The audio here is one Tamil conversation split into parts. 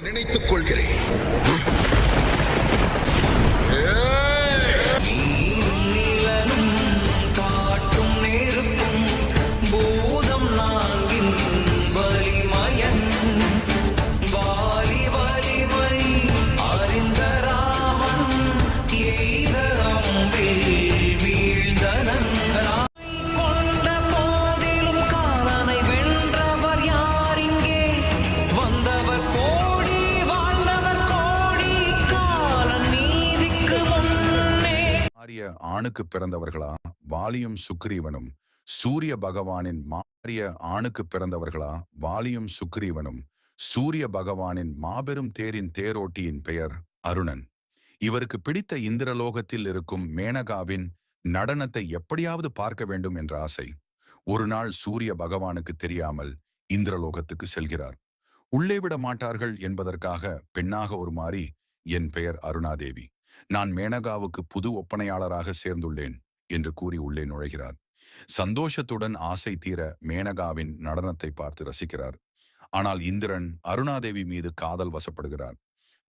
நினைத்துக் கொள்கிறேன். ஆணுக்கு பிறந்தவர்களா வாலியும் சுக்ரீவனும்? சூரிய பகவானின் மாறிய ஆணுக்கு பிறந்தவர்களா வாலியும் சுக்ரீவனும்? சூரிய பகவானின் மாபெரும் தேரின் தேரோட்டியின் பெயர் அருணன். இவருக்கு பிடித்த இந்திரலோகத்தில் இருக்கும் மேனகாவின் நடனத்தை எப்படியாவது பார்க்க வேண்டும் என்ற ஆசை. ஒரு நாள் சூரிய பகவானுக்கு தெரியாமல் இந்திரலோகத்துக்கு செல்கிறார். உள்ளே விட மாட்டார்கள் என்பதற்காக பெண்ணாக ஒரு மாறி, என் பெயர் அருணாதேவி, நான் மேனகாவுக்கு புது ஒப்பனையாளராக சேர்ந்துள்ளேன் என்று கூறி உள்ளே நுழைகிறார். சந்தோஷத்துடன் ஆசை தீர மேனகாவின் நடனத்தை பார்த்து ரசிக்கிறார். ஆனால் இந்திரன் அருணாதேவி மீது காதல் வசப்படுகிறார்.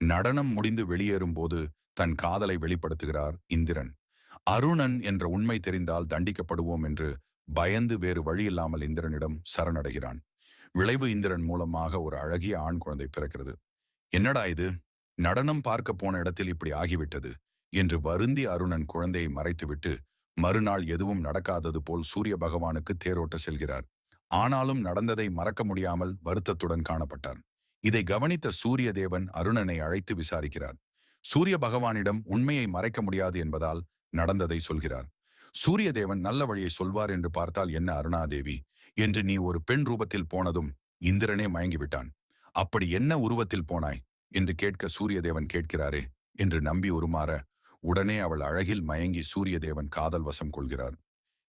நடனம் முடிந்து வெளியேறும் போது தன் காதலை வெளிப்படுத்துகிறார் இந்திரன். அருணன் என்ற உண்மை தெரிந்தால் தண்டிக்கப்படுவோம் என்று பயந்து வேறு வழியில்லாமல் இந்திரனிடம் சரணடைகிறான். விளைவு இந்திரன் மூலமாக ஒரு அழகிய ஆண் குழந்தை பிறக்கிறது. என்னடா இது, நடனம் பார்க்க போன இடத்தில் இப்படி ஆகிவிட்டது என்று வருந்தி அருணன் குழந்தையை மறைத்துவிட்டு மறுநாள் எதுவும் நடக்காதது போல் சூரிய பகவானுக்கு தேரோட்ட செல்கிறார். ஆனாலும் நடந்ததை மறக்க முடியாமல் வருத்தத்துடன் காணப்பட்டார். இதை கவனித்த சூரிய தேவன் அருணனை அழைத்து விசாரிக்கிறார். சூரிய பகவானிடம் உண்மையை மறைக்க முடியாது என்பதால் நடந்ததை சொல்கிறார். சூரிய தேவன் நல்ல வழியை சொல்வார் என்று பார்த்தால் என்ன அருணாதேவி என்று நீ ஒரு பெண் ரூபத்தில் போனதும் இந்திரனே மயங்கிவிட்டான். அப்படி என்ன உருவத்தில் போனாய் என்று கேட்க சூரிய தேவன் கேட்கிறாரே என்று நம்பி உருமாற உடனே அவள் அழகில் மயங்கி சூரிய தேவன் காதல் வசம் கொள்கிறார்.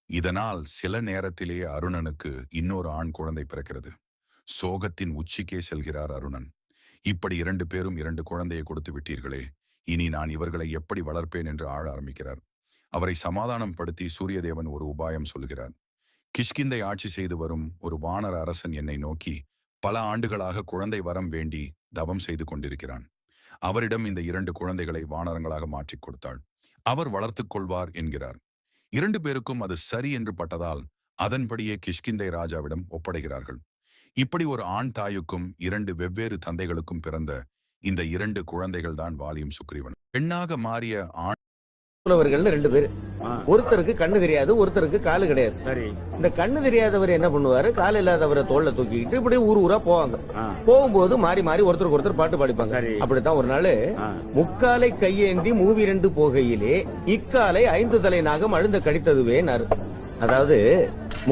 இதனால் சில நேரத்திலேயே அருணனுக்கு இன்னொரு ஆண் குழந்தை பிறக்கிறது. சோகத்தின் உச்சிக்கே செல்கிறார் அருணன். இப்படி 2 பேரும் 2 குழந்தையை கொடுத்து விட்டீர்களே, இனி நான் இவர்களை எப்படி வளர்ப்பேன் என்று ஆழ ஆரம்பிக்கிறார். அவரை சமாதானம் படுத்தி சூரிய தேவன் ஒரு உபாயம் சொல்கிறார். கிஷ்கிந்தை ஆட்சி செய்து வரும் ஒரு வானர அரசன் என்னை நோக்கி பல ஆண்டுகளாக குழந்தை வரம் வேண்டி தவம் செய்து கொண்டிருக்கிறான். அவரிடம் இந்த 2 குழந்தைகளை வானரங்களாக மாற்றிக் கொடுத்தாள். அவர் வளர்த்துக் கொள்வார் என்கிறார். 2 பேருக்கும் அது சரி என்று பட்டதால் அதன்படியே கிஷ்கிந்தை ராஜாவிடம் ஒப்படைகிறார்கள். இப்படி ஒரு ஆண் தாயுக்கும் 2 வெவ்வேறு தந்தைகளுக்கும் பிறந்த இந்த 2 குழந்தைகள் தான் வாலியும் சுக்ரீவனும். பெண்ணாக மாறிய ஆண் புலவர்கள் 2 பேர். ஒருத்தருக்கு கண்ணு தெரியாது, ஒருத்தருக்கு காலு கிடையாது. சரி, இந்த கண்ணு தெரியாதவர் என்ன பண்ணுவாரு, கால் இல்லாதவரை தோல்ல தூக்கிட்டு இப்படி ஊரா போவாங்க. போகும்போது மாறி மாறி ஒருத்தருக்கு ஒருத்தர் பாட்டு பாடிப்பாங்க. அப்படித்தான் ஒரு நாள் முக்காலை கையேந்தி மூவி 2 போகையிலே இக்காலை 5 தலை நாகம் அழுந்த கடித்ததுவே. அதாவது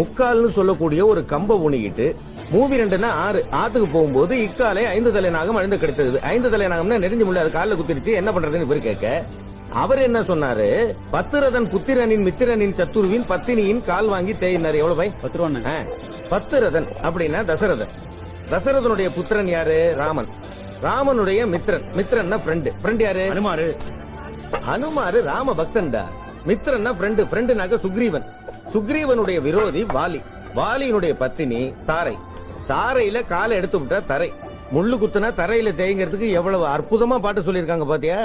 முக்கால்னு சொல்லக்கூடிய ஒரு கம்ப உணிக்கிட்டு மூவி 2ன்னா 6 ஆத்துக்கு போகும்போது இக்காலை 5 தலை நாகம் அழுந்த கடித்தது. 5 தலை நாகம்னா நெறிஞ்சு முடியாது, காலில் குத்திருச்சு, என்ன பண்றதுன்னு இவர் கேட்க அவர் என்ன சொன்னாரு, பத்திரதன் புத்திரனின் மித்திரனின் சத்துருவின் பத்தினியின் கால் வாங்கி தேயினார். எவ்வளவு பாய்? 10 ரூபா. பத்திரதன் அப்படின்னா தசரதன். தசரதனுடைய புத்திரன் யாரு? ராமன். ராமனுடைய மித்திரன், மித்திரன்னா ஃப்ரெண்டு. ஃப்ரெண்ட் யாரு? அனுமாரு. அனுமாரு ராம பக்தன்டா. மித்திரன்னா ஃப்ரெண்டு, ஃப்ரெண்டுனாக்க சுக்ரீவன். சுக்ரீவனுடைய விரோதி வாலி. வாலியினுடைய பத்தினி தாரை. தாரையில காலை எடுத்து விட்டா தரை. முள்ளு குத்துனா தரையில தேய்ங்கிறதுக்கு எவ்வளவு அற்புதமா பாட்டு சொல்லியிருக்காங்க பாத்தியா?